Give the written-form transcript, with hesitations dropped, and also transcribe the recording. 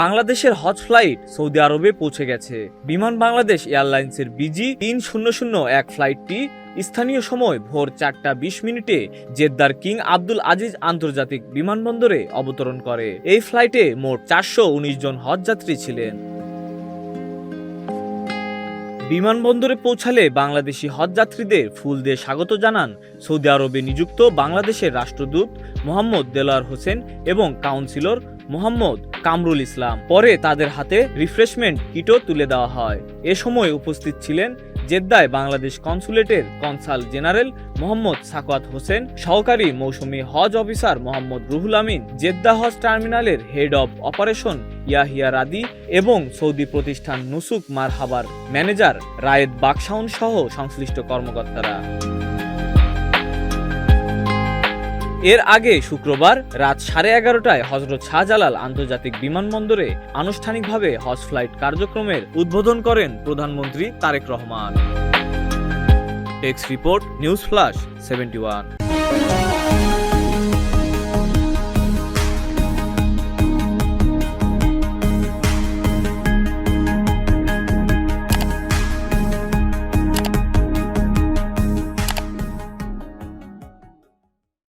বাংলাদেশের হজ flight Saudi আরবে পৌঁছে গেছে। বিমান বাংলাদেশ এয়ারলাইন্সের BG 3001 ফ্লাইটটি স্থানীয় সময় ভোর 4টা 20 মিনিটে জেদ্দার কিং আব্দুল আজিজ আন্তর্জাতিক বিমানবন্দরে অবতরণ করে। এই ফ্লাইটে মোট 419 জন হজযাত্রী ছিলেন। বিমানবন্দরে পৌঁছালে বাংলাদেশি হজযাত্রীদের ফুল দিয়ে স্বাগত জানান সৌদি আরবে নিযুক্ত বাংলাদেশের রাষ্ট্রদূত মোহাম্মদ দেলোয়ার হোসেন এবং কাউন্সিলর মোহাম্মদ কামরুল ইসলাম। পরে তাদের হাতে রিফ্রেশমেন্ট কিটও তুলে দেওয়া হয়। এ সময় উপস্থিত ছিলেন জেদ্দায় বাংলাদেশ কনসুলেটের কনসাল জেনারেল মোহাম্মদ সাকওয়াত হোসেন, সহকারী মৌসুমী হজ অফিসার মোহাম্মদ রুহুল আমিন, জেদ্দা হজ টার্মিনালের হেড অব অপারেশন ইয়াহিয়া রাদি এবং সৌদি প্রতিষ্ঠান নুসুক মারহাবার ম্যানেজার রায়েদ বাকশাউন সহ সংশ্লিষ্ট কর্মকর্তারা। এর আগে শুক্রবার রাত 11:30টায় হযরত শাহজালাল আন্তর্জাতিক বিমানবন্দরে আনুষ্ঠানিকভাবে হজ ফ্লাইট কার্যক্রমের উদ্বোধন করেন প্রধানমন্ত্রী Tarique Rahman. Text report, news flash 71।